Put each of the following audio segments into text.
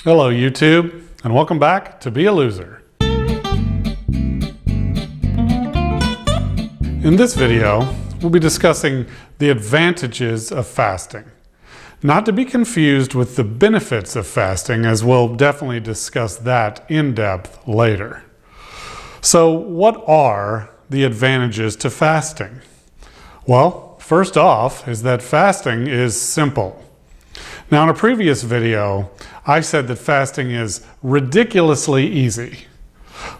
Hello YouTube, and welcome back to Be a Loser. In this video, we'll be discussing the advantages of fasting. Not to be confused with the benefits of fasting, as we'll definitely discuss that in depth later. So what are the advantages to fasting? Well, first off is that fasting is simple. Now, in a previous video, I said that fasting is ridiculously easy.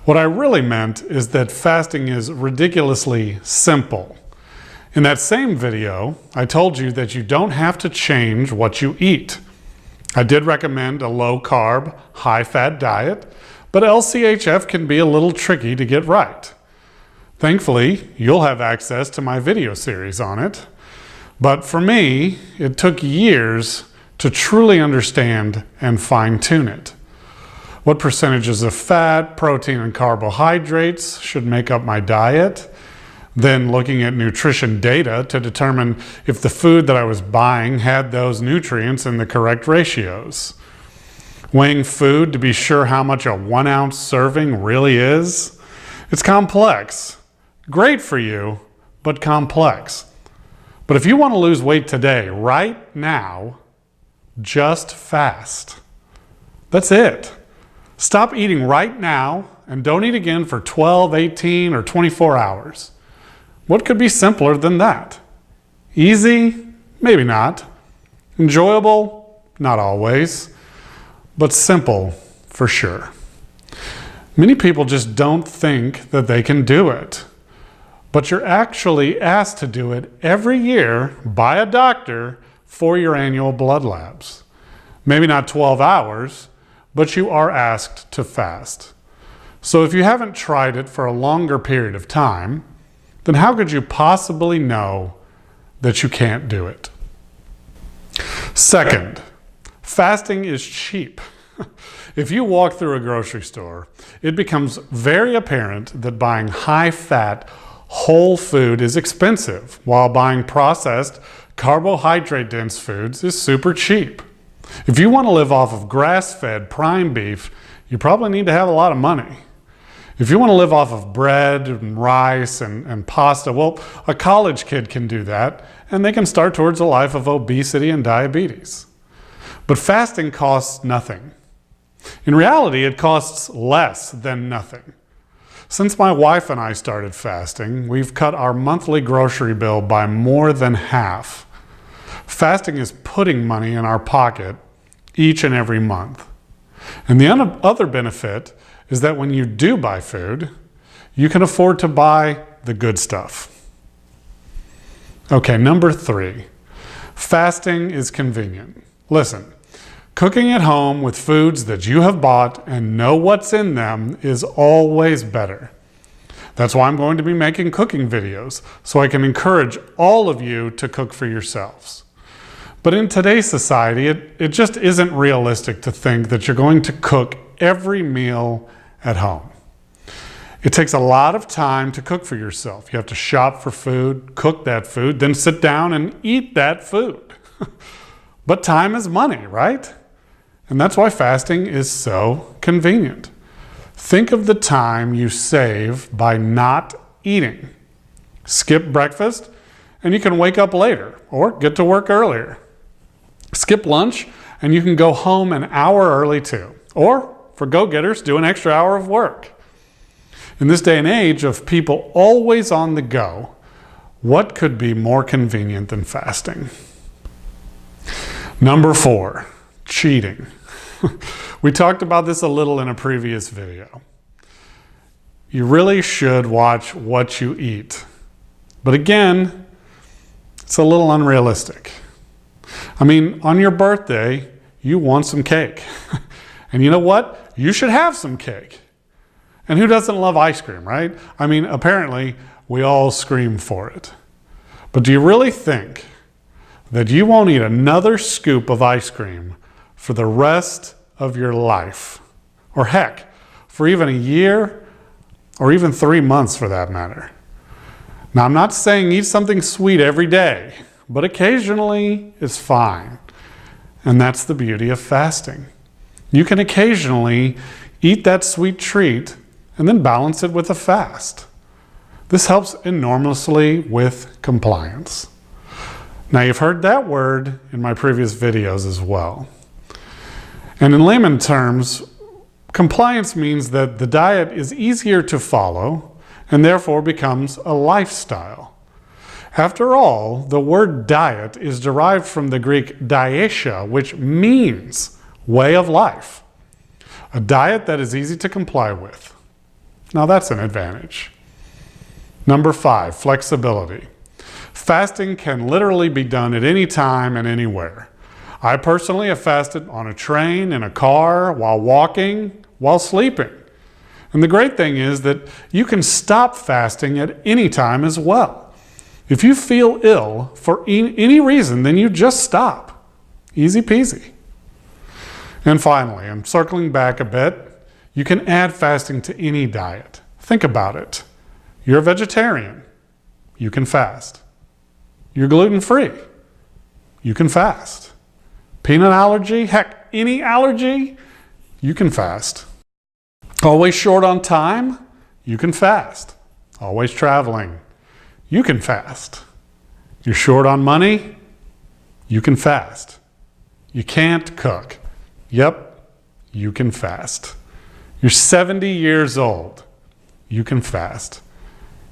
What I really meant is that fasting is ridiculously simple. In that same video, I told you that you don't have to change what you eat. I did recommend a low-carb, high-fat diet, but LCHF can be a little tricky to get right. Thankfully, you'll have access to my video series on it. But for me, it took years to truly understand and fine-tune it. What percentages of fat, protein, and carbohydrates should make up my diet? Then looking at nutrition data to determine if the food that I was buying had those nutrients in the correct ratios. Weighing food to be sure how much a 1 ounce serving really is. It's complex. Great for you, but complex. But if you want to lose weight today, right now, just fast. That's it. Stop eating right now and don't eat again for 12, 18, or 24 hours. What could be simpler than that? Easy? Maybe not. Enjoyable? Not always. But simple for sure. Many people just don't think that they can do it. But you're actually asked to do it every year by a doctor for your annual blood labs. Maybe not 12 hours, but you are asked to fast. So if you haven't tried it for a longer period of time, then how could you possibly know that you can't do it? Second, fasting is cheap. If you walk through a grocery store, it becomes very apparent that buying high-fat, whole food is expensive, while buying processed, carbohydrate-dense foods is super cheap. If you want to live off of grass-fed prime beef, you probably need to have a lot of money. If you want to live off of bread and rice and pasta, well, a college kid can do that, and they can start towards a life of obesity and diabetes. But fasting costs nothing. In reality, it costs less than nothing. Since my wife and I started fasting, we've cut our monthly grocery bill by more than half. Fasting is putting money in our pocket each and every month. And the other benefit is that when you do buy food, you can afford to buy the good stuff. Okay, number 3, fasting is convenient. Listen, cooking at home with foods that you have bought and know what's in them is always better. That's why I'm going to be making cooking videos, so I can encourage all of you to cook for yourselves. But in today's society, it just isn't realistic to think that you're going to cook every meal at home. It takes a lot of time to cook for yourself. You have to shop for food, cook that food, then sit down and eat that food. But time is money, right? And that's why fasting is so convenient. Think of the time you save by not eating. Skip breakfast, and you can wake up later or get to work earlier. Skip lunch, and you can go home an hour early too. Or, for go-getters, do an extra hour of work. In this day and age of people always on the go, what could be more convenient than fasting? Number 4, cheating. We talked about this a little in a previous video. You really should watch what you eat. But again, it's a little unrealistic. I mean, on your birthday, you want some cake. And you know what? You should have some cake. And who doesn't love ice cream, right? I mean, apparently, we all scream for it. But do you really think that you won't eat another scoop of ice cream for the rest of your life? Or heck, for even a year, or even 3 months for that matter. Now, I'm not saying eat something sweet every day, but occasionally is fine. And that's the beauty of fasting. You can occasionally eat that sweet treat and then balance it with a fast. This helps enormously with compliance. Now, you've heard that word in my previous videos as well. And in layman terms, compliance means that the diet is easier to follow and therefore becomes a lifestyle. After all, the word diet is derived from the Greek diatia, which means way of life. A diet that is easy to comply with. Now that's an advantage. Number 5, flexibility. Fasting can literally be done at any time and anywhere. I personally have fasted on a train, in a car, while walking, while sleeping. And the great thing is that you can stop fasting at any time as well. If you feel ill for any reason, then you just stop. Easy peasy. And finally, I'm circling back a bit. You can add fasting to any diet. Think about it. You're a vegetarian. You can fast. You're gluten-free. You can fast. Peanut allergy? Heck, any allergy? You can fast. Always short on time? You can fast. Always traveling? You can fast. You're short on money? You can fast. You can't cook? Yep, you can fast. You're 70 years old? You can fast.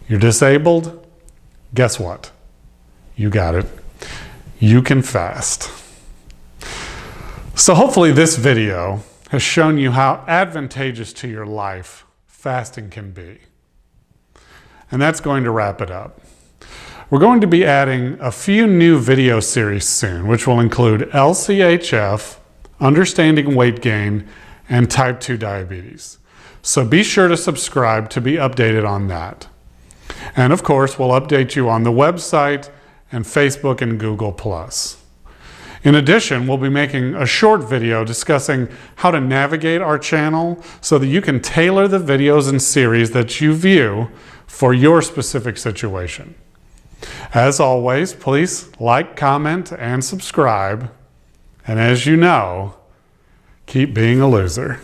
You're disabled? Guess what? You got it. You can fast. So hopefully this video has shown you how advantageous to your life fasting can be. And that's going to wrap it up. We're going to be adding a few new video series soon, which will include LCHF, understanding weight gain, and type 2 diabetes. So be sure to subscribe to be updated on that. And of course, we'll update you on the website and Facebook and Google+. In addition, we'll be making a short video discussing how to navigate our channel so that you can tailor the videos and series that you view for your specific situation. As always, please like, comment, and subscribe. And as you know, keep being a loser.